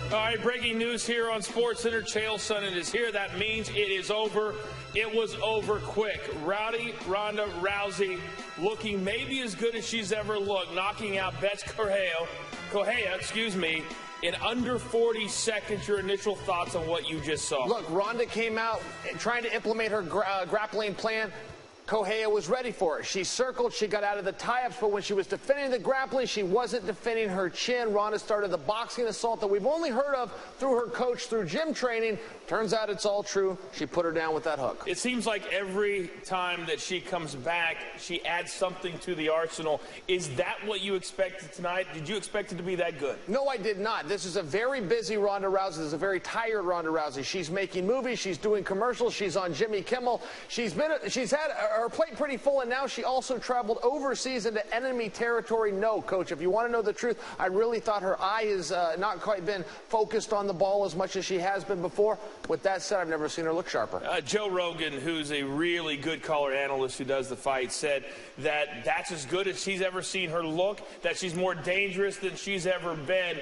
All right, breaking news here on SportsCenter. Chael Sonnen is here. That means it is over. It was over quick. Ronda Rousey looking maybe as good as she's ever looked, knocking out Betts Correia, in under 40 seconds. Your initial thoughts on what you just saw? Look, Ronda came out trying to implement her grappling plan. Correia was ready for it. She circled, she got out of the tie-ups, but when she was defending the grappling, she wasn't defending her chin. Ronda started the boxing assault that we've only heard of through her coach, through gym training. Turns out it's all true. She put her down with that hook. It seems like every time that she comes back, she adds something to the arsenal. Is that what you expected tonight? Did you expect it to be that good? No, I did not. This is a very busy Ronda Rousey. This is a very tired Ronda Rousey. She's making movies. She's doing commercials. She's on Jimmy Kimmel. She's had her plate pretty full, and now she also traveled overseas into enemy territory. No, Coach, if you want to know the truth, I really thought her eye has not quite been focused on the ball as much as she has been before. With that said, I've never seen her look sharper. Joe Rogan, who's a really good color analyst who does the fight, said that that's as good as she's ever seen her look, that she's more dangerous than she's ever been.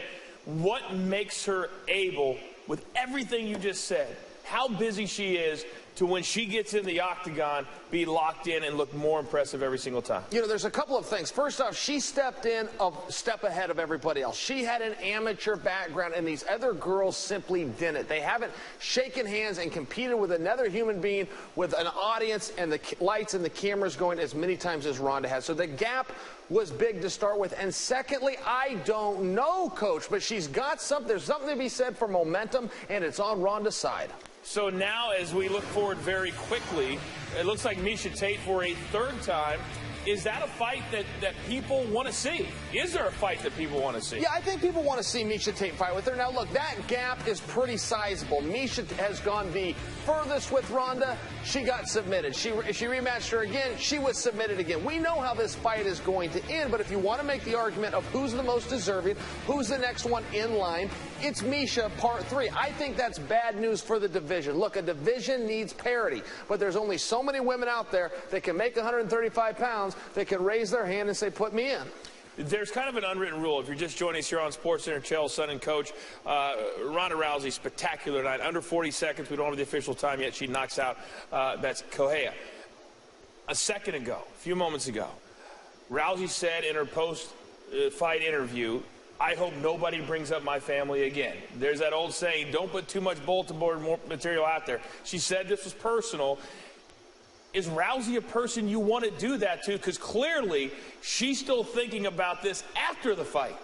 What makes her able, with everything you just said, how busy she is, to when she gets in the octagon, be locked in and look more impressive every single time? You know, there's a couple of things. First off, she stepped in a step ahead of everybody else. She had an amateur background, and these other girls simply didn't. They haven't shaken hands and competed with another human being with an audience and the lights and the cameras going as many times as Ronda has. So the gap was big to start with. And secondly, I don't know, Coach, but she's got something. There's something to be said for momentum, and it's on Ronda's side. So now, as we look forward very quickly, it looks like Miesha Tate for a third time. Is that a fight that people want to see? Is there a fight that people want to see? Yeah, I think people want to see Miesha Tate fight with her. Now, look, that gap is pretty sizable. Miesha has gone the furthest with Ronda. She got submitted. She rematched her again. She was submitted again. We know how this fight is going to end, but if you want to make the argument of who's the most deserving, who's the next one in line, it's Miesha part 3. I think that's bad news for the division. Look, a division needs parity, but there's only so many women out there that can make 135 pounds that can raise their hand and say, put me in. There's kind of an unwritten rule. If you're just joining us here on SportsCenter, Chael Sonnen, Coach, Ronda Rousey, spectacular night. Under 40 seconds. We don't have the official time yet. She knocks out Betts Correia. A second ago, a few moments ago, Rousey said in her post-fight interview, I hope nobody brings up my family again. There's that old saying, don't put too much bulletin board material out there. She said this was personal. Is Rousey a person you want to do that to? Because clearly she's still thinking about this after the fight.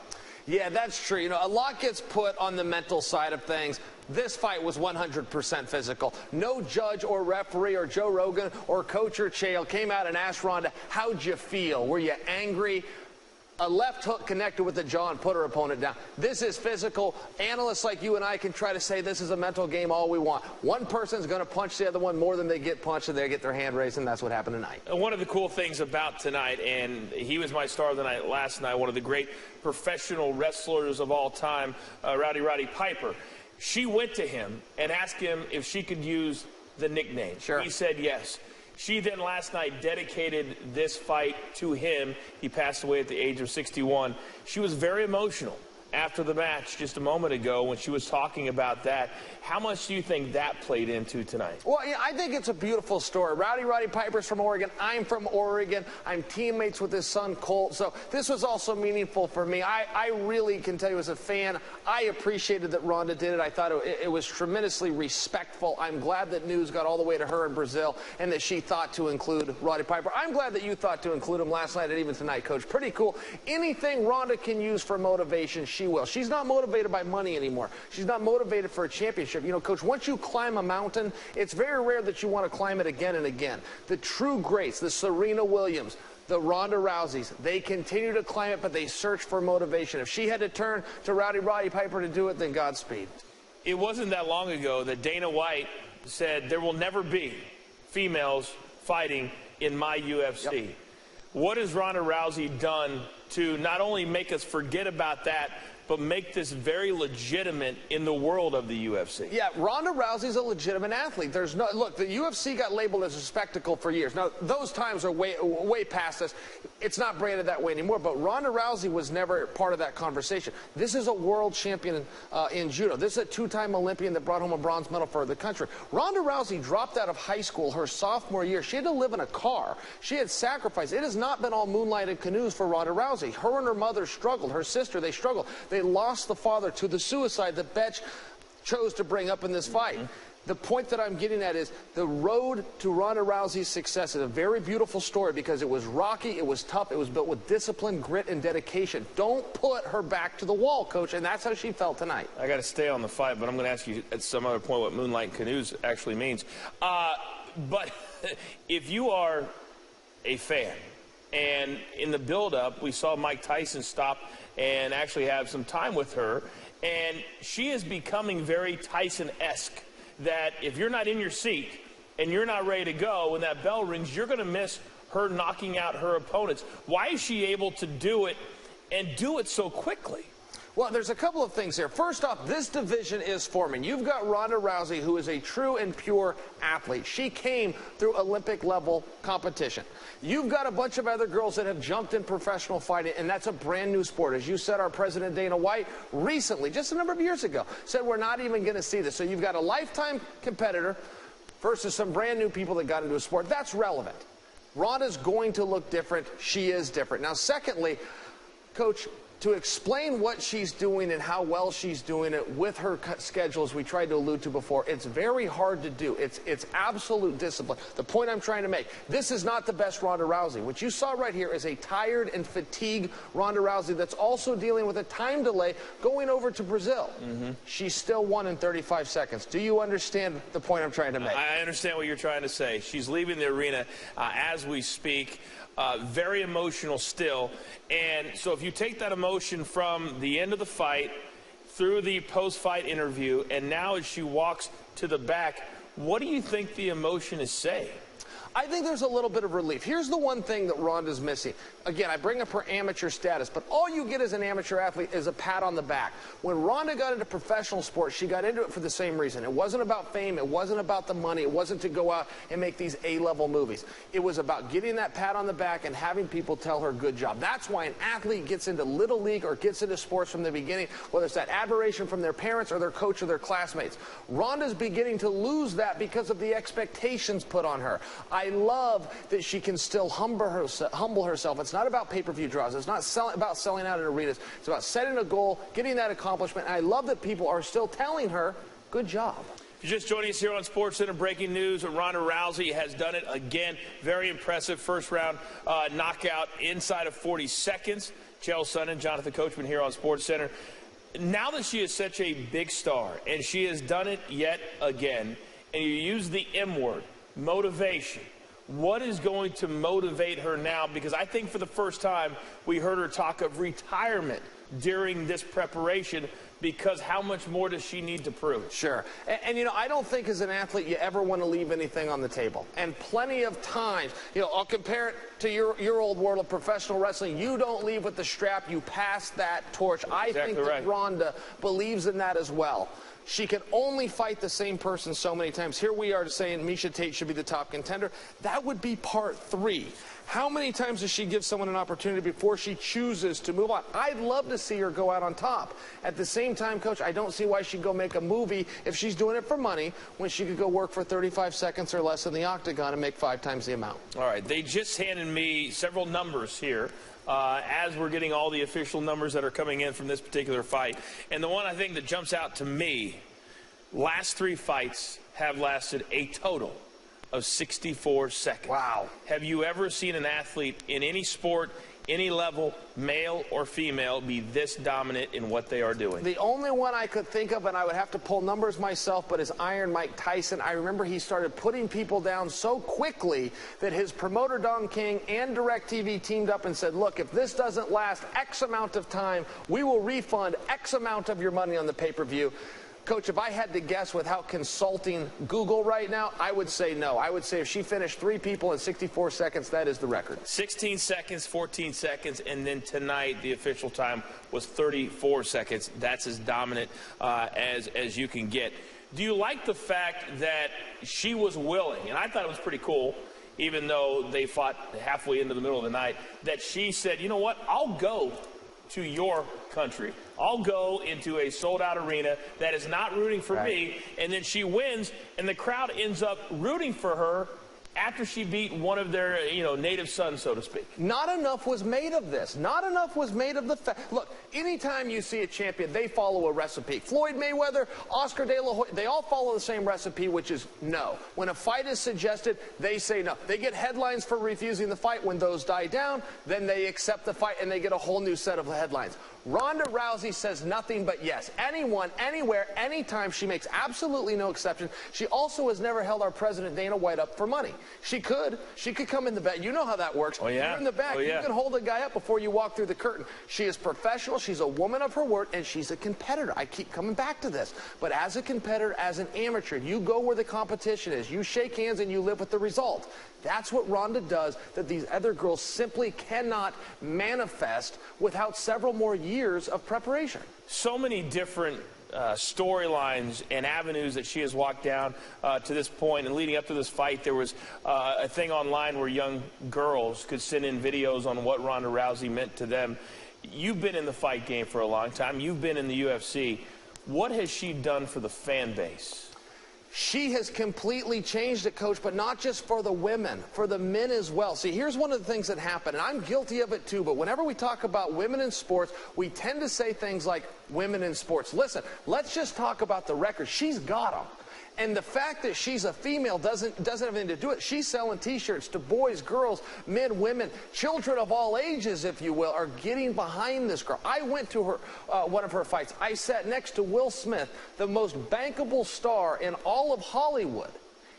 Yeah, that's true. You know, a lot gets put on the mental side of things. This fight was 100% physical. No judge or referee or Joe Rogan or coach or Chael came out and asked Ronda, how'd you feel? Were you angry? A left hook connected with the jaw and put her opponent down. This is physical. Analysts like you and I can try to say this is a mental game all we want. One person's going to punch the other one more than they get punched, and they get their hand raised, and that's what happened tonight. One of the cool things about tonight, and he was my star of the night last night, one of the great professional wrestlers of all time, Roddy Piper. She went to him and asked him if she could use the nickname. Sure. He said yes. She then last night dedicated this fight to him. He passed away at the age of 61. She was very emotional after the match just a moment ago when she was talking about that. How much do you think that played into tonight? Well, yeah, I think it's a beautiful story. Roddy Piper's from Oregon. I'm from Oregon. I'm teammates with his son, Colt. So this was also meaningful for me. I really can tell you as a fan, I appreciated that Ronda did it. I thought it was tremendously respectful. I'm glad that news got all the way to her in Brazil and that she thought to include Roddy Piper. I'm glad that you thought to include him last night and even tonight, Coach. Pretty cool. Anything Ronda can use for motivation, she will. She's not motivated by money anymore. She's not motivated for a championship. You know, Coach, once you climb a mountain, it's very rare that you want to climb it again and again. The true greats, the Serena Williams, the Ronda Rouseys, they continue to climb it, but they search for motivation. If she had to turn to Roddy Piper to do it, then Godspeed. It wasn't that long ago that Dana White said there will never be females fighting in my UFC. Yep. What has Ronda Rousey done to not only make us forget about that, but make this very legitimate in the world of the UFC? Yeah, Ronda Rousey's a legitimate athlete. There's no look. The UFC got labeled as a spectacle for years. Now those times are way past us. it's not branded that way anymore, but Ronda Rousey was never part of that conversation. This is a world champion in judo. This is a two-time Olympian that brought home a bronze medal for the country. Ronda Rousey dropped out of high school her sophomore year. She had to live in a car. She had sacrificed. It has not been all moonlighted canoes for Ronda Rousey. Her and her mother struggled. Her sister, they struggled. They lost the father to the suicide that Betch chose to bring up in this fight. The point that I'm getting at is the road to Ronda Rousey's success is a very beautiful story because it was rocky, it was tough, it was built with discipline, grit, and dedication. Don't put her back to the wall, Coach, and that's how she felt tonight. I got to stay on the fight, but I'm going to ask you at some other point what moonlight canoes actually means. But if you are a fan, and in the build-up, we saw Mike Tyson stop and actually have some time with her, and she is becoming very Tyson-esque. That if you're not in your seat and you're not ready to go when that bell rings, you're going to miss her knocking out her opponents. Why is she able to do it and do it so quickly? Well, there's a couple of things here. First off, this division is forming. You've got Ronda Rousey, who is a true and pure athlete. She came through Olympic-level competition. You've got a bunch of other girls that have jumped in professional fighting, and that's a brand new sport. As you said, our President Dana White recently, just a number of years ago, said we're not even going to see this. So you've got a lifetime competitor versus some brand new people that got into a sport. That's relevant. Ronda's going to look different. She is different. Now, secondly, Coach, to explain what she's doing and how well she's doing it with her schedule, as we tried to allude to before, it's very hard to do. It's absolute discipline. The point I'm trying to make, this is not the best Ronda Rousey. What you saw right here is a tired and fatigued Ronda Rousey that's also dealing with a time delay going over to Brazil. She still won in 35 seconds. Do you understand the point I'm trying to make? I understand what you're trying to say. She's leaving the arena as we speak. Very emotional still. And so if you take that emotion from the end of the fight through the post-fight interview, and now as she walks to the back, what do you think the emotion is saying? I think there's a little bit of relief. Here's the one thing that Ronda's missing. Again, I bring up her amateur status, but all you get as an amateur athlete is a pat on the back. When Ronda got into professional sports, she got into it for the same reason. It wasn't about fame. It wasn't about the money. It wasn't to go out and make these A-level movies. It was about getting that pat on the back and having people tell her good job. That's why an athlete gets into Little League or gets into sports from the beginning, whether it's that admiration from their parents or their coach or their classmates. Ronda's beginning to lose that because of the expectations put on her. I love that she can still humble herself. It's not about pay-per-view draws. It's not about selling out at arenas. It's about setting a goal, getting that accomplishment. And I love that people are still telling her, good job. If you're just joining us here on SportsCenter, breaking news, Ronda Rousey has done it again. Very impressive first-round knockout inside of 40 seconds. Chael Sonnen, Jonathan Coachman here on SportsCenter. Now that she is such a big star, and she has done it yet again, and you use the M word, motivation. What is going to motivate her now? Because I think for the first time we heard her talk of retirement during this preparation, because how much more does she need to prove? Sure. And you know, I don't think as an athlete you ever want to leave anything on the table. And plenty of times, you know, I'll compare it to your old world of professional wrestling. You don't leave with the strap. You pass that torch. I think that Ronda believes in that as well. She can only fight the same person so many times. Here we are saying Miesha Tate should be the top contender. That would be part 3. How many times does she give someone an opportunity before she chooses to move on? I'd love to see her go out on top. At the same time, Coach, I don't see why she'd go make a movie if she's doing it for money when she could go work for 35 seconds or less in the octagon and make 5 times the amount. All right. They just handed me several numbers here. As we're getting all the official numbers that are coming in from this particular fight. And the one I think that jumps out to me, last 3 fights have lasted a total of 64 seconds. Wow. Have you ever seen an athlete in any sport, any level, male or female, be this dominant in what they are doing? The only one I could think of, and I would have to pull numbers myself, but is Iron Mike Tyson. I remember he started putting people down so quickly that his promoter, Don King, and DirecTV teamed up and said, look, if this doesn't last X amount of time, we will refund X amount of your money on the pay-per-view. Coach, if I had to guess without consulting Google right now, I would say no. I would say if she finished 3 people in 64 seconds, that is the record. 16 seconds, 14 seconds, and then tonight the official time was 34 seconds. That's as dominant as you can get. Do you like the fact that she was willing, and I thought it was pretty cool, even though they fought halfway into the middle of the night, that she said, you know what, I'll go to your country. I'll go into a sold-out arena that is not rooting for me, and then she wins, and the crowd ends up rooting for her after she beat one of their, native sons, so to speak. Not enough was made of this. Not enough was made of the fact. Look, anytime you see a champion, they follow a recipe. Floyd Mayweather, Oscar De La Hoya, they all follow the same recipe, which is no. When a fight is suggested, they say no. They get headlines for refusing the fight. When those die down, then they accept the fight, and they get a whole new set of headlines. Ronda Rousey says nothing but yes. Anyone, anywhere, anytime. She makes absolutely no exception. She also has never held our president, Dana White, up for money. She could come in the back. You know how that works. Oh, yeah. You're in the back. You can hold a guy up before you walk through the curtain. She is professional. She's a woman of her word, and she's a competitor. I keep coming back to this. But as a competitor, as an amateur, you go where the competition is. You shake hands and you live with the result. That's what Ronda does that these other girls simply cannot manifest without several more years of preparation. So many different storylines and avenues that she has walked down to this point. And leading up to this fight, there was a thing online where young girls could send in videos on what Ronda Rousey meant to them. You've been in the fight game for a long time. You've been in the UFC. What has she done for the fan base? She has completely changed it, Coach, but not just for the women, for the men as well. See, here's one of the things that happen, and I'm guilty of it too, but whenever we talk about women in sports, we tend to say things like women in sports. Listen, let's just talk about the record. She's got them. And the fact that she's a female doesn't have anything to do with it. She's selling T-shirts to boys, girls, men, women, children of all ages, if you will, are getting behind this girl. I went to her one of her fights. I sat next to Will Smith, the most bankable star in all of Hollywood.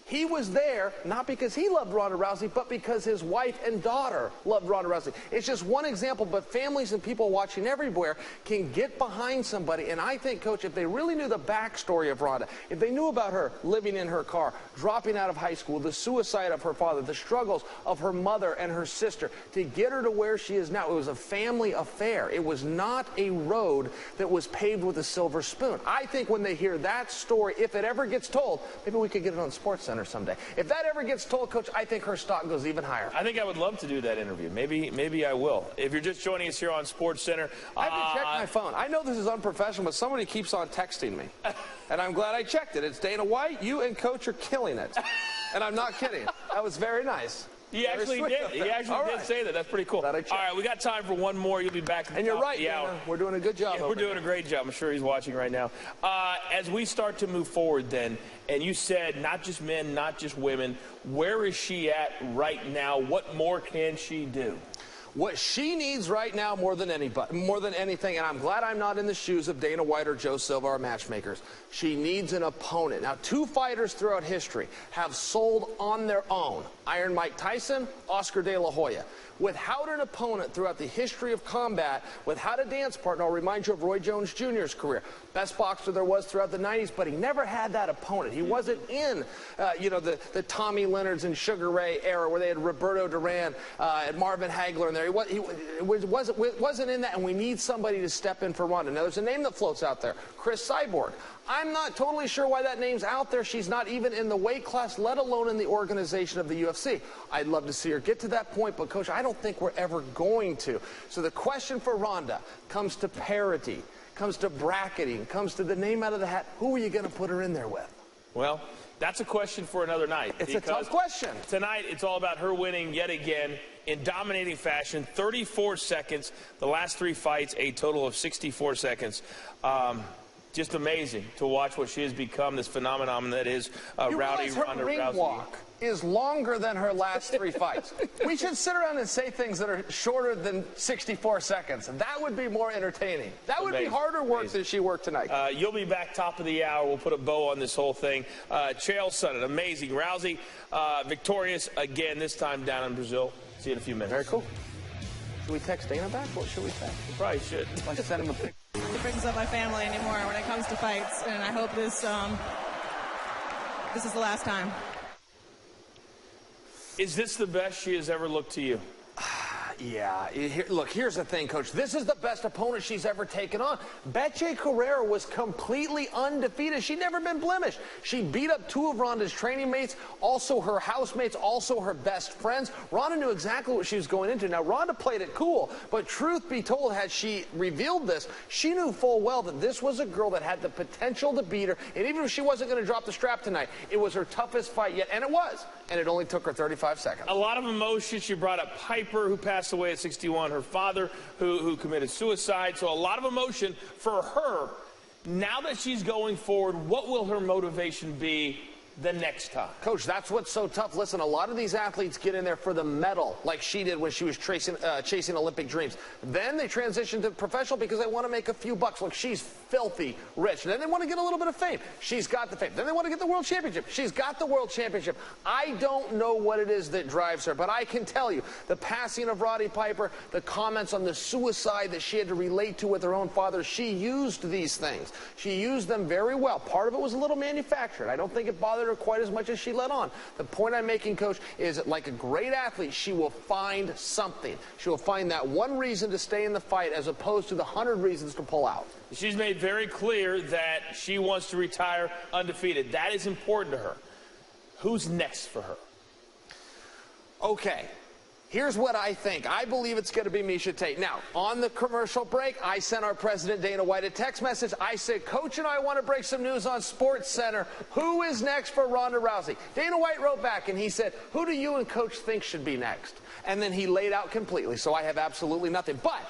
He was there not because he loved Ronda Rousey, but because his wife and daughter loved Ronda Rousey. It's just one example, but families and people watching everywhere can get behind somebody. And I think, Coach, if they really knew the backstory of Ronda, if they knew about her living in her car, dropping out of high school, the suicide of her father, the struggles of her mother and her sister, to get her to where she is now, it was a family affair. It was not a road that was paved with a silver spoon. I think when they hear that story, if it ever gets told, maybe we could get it on SportsCenter someday. If that ever gets told, Coach, I think her stock goes even higher. I think I would love to do that interview. Maybe I will. If you're just joining us here on SportsCenter, I have to check my phone. I know this is unprofessional, but somebody keeps on texting me, and I'm glad I checked it. It's Dana White. You and Coach are killing it, and I'm not kidding. That was very nice. He actually did. He actually did say that. That's pretty cool. All right, we got time for one more. You'll be back. And you're right, Dana. We're doing a good job. Yeah, we're doing a great job. I'm sure he's watching right now. As we start to move forward then, and you said not just men, not just women, where is she at right now? What more can she do? What she needs right now more than anything, and I'm glad I'm not in the shoes of Dana White or Joe Silva, our matchmakers, she needs an opponent. Now, two fighters throughout history have sold on their own. Iron Mike Tyson, Oscar De La Hoya. Without an opponent throughout the history of combat, without a dance partner, I'll remind you of Roy Jones Jr.'s career. Best boxer there was throughout the 90s, but he never had that opponent. He wasn't in, the Tommy Leonards and Sugar Ray era where they had Roberto Duran and Marvin Hagler in there. He wasn't in that, and we need somebody to step in for Ronda. Now, there's a name that floats out there, Chris Cyborg. I'm not totally sure why that name's out there. She's not even in the weight class, let alone in the organization of the UFC. I'd love to see her get to that point, but, Coach, I don't think we're ever going to. So the question for Ronda comes to parity, comes to bracketing, comes to the name out of the hat. Who are you going to put her in there with? Well, that's a question for another night. It's a tough question. Tonight, it's all about her winning yet again in dominating fashion. 34 seconds. The last three fights, a total of 64 seconds. Just amazing to watch what she has become, this phenomenon that is Ronda Rousey. Walk is longer than her last three fights. We should sit around and say things that are shorter than 64 seconds. That would be more entertaining. That would be harder work than she worked tonight. You'll be back top of the hour. We'll put a bow on this whole thing. Chael Sonnen, amazing. Rousey, victorious again, this time down in Brazil. See you in a few minutes. Very cool. Should we text Dana back? What should we text? We probably should. Like send him a picture. It brings up my family anymore when it comes to fights, and I hope this is the last time. Is this the best she has ever looked to you? Yeah, look, here's the thing, Coach. This is the best opponent she's ever taken on. Bethe Carrera was completely undefeated. She'd never been blemished. She beat up 2 of Ronda's training mates, also her housemates, also her best friends. Ronda knew exactly what she was going into. Now, Ronda played it cool, but truth be told, had she revealed this, she knew full well that this was a girl that had the potential to beat her, and even if she wasn't going to drop the strap tonight, it was her toughest fight yet, and it was, and it only took her 35 seconds. A lot of emotion. She brought up Piper, who passed away at 61, her father, who committed suicide, so a lot of emotion for her. Now that she's going forward, what will her motivation be the next time? Coach, that's what's so tough. Listen, a lot of these athletes get in there for the medal, like she did when she was chasing Olympic dreams. Then they transition to professional because they want to make a few bucks. Look, she's filthy rich. And then they want to get a little bit of fame. She's got the fame. Then they want to get the world championship. She's got the world championship. I don't know what it is that drives her, but I can tell you the passing of Roddy Piper, the comments on the suicide that she had to relate to with her own father, she used these things. She used them very well. Part of it was a little manufactured. I don't think it bothered her quite as much as she let on. The point I'm making, Coach, is that like a great athlete, she will find something. She will find that one reason to stay in the fight as opposed to the 100 reasons to pull out. She's made very clear that she wants to retire undefeated. That is important to her. Who's next for her? Okay. Here's what I think. I believe it's going to be Miesha Tate. Now, on the commercial break, I sent our president, Dana White, a text message. I said, Coach and I want to break some news on Sports Center. Who is next for Ronda Rousey? Dana White wrote back, and he said, who do you and Coach think should be next? And then he laid out completely, so I have absolutely nothing. But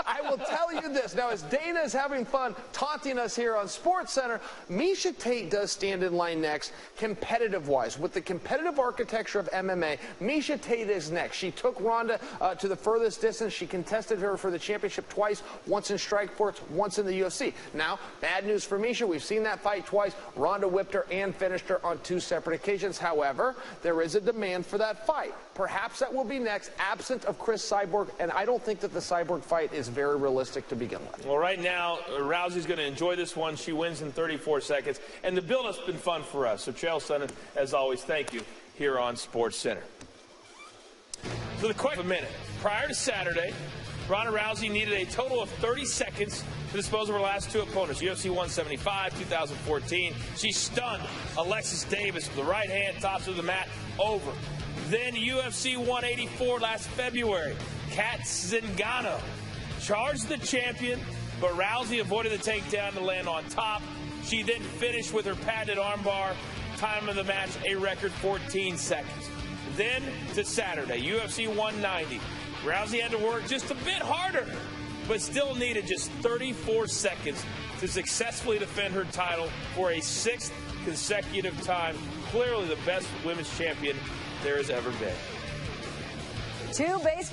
I will tell you this. Now, as Dana is having fun taunting us here on Sports Center, Miesha Tate does stand in line next, competitive-wise. With the competitive architecture of MMA, Miesha Tate is next. She took Ronda to the furthest distance. She contested her for the championship twice, once in Strikeforce, once in the UFC. Now, bad news for Miesha. We've seen that fight twice. Ronda whipped her and finished her on 2 separate occasions. However, there is a demand for that fight. Perhaps that will be next, absent of Chris Cyborg, and I don't think that the Cyborg fight is very realistic to begin with. Well, right now, Rousey's going to enjoy this one. She wins in 34 seconds, and the build-up's been fun for us. So, Chael Sonnen, as always, thank you here on Sports Center. So the quick minute. Prior to Saturday, Ronda Rousey needed a total of 30 seconds to dispose of her last 2 opponents. UFC 175, 2014. She stunned Alexis Davis with the right hand, tops of the mat, over. Then UFC 184 last February. Kat Zingano charged the champion, but Rousey avoided the takedown to land on top. She then finished with her patented armbar. Time of the match, a record 14 seconds. Then to Saturday, UFC 190. Rousey had to work just a bit harder, but still needed just 34 seconds to successfully defend her title for a 6th consecutive time. Clearly the best women's champion there has ever been. 2 base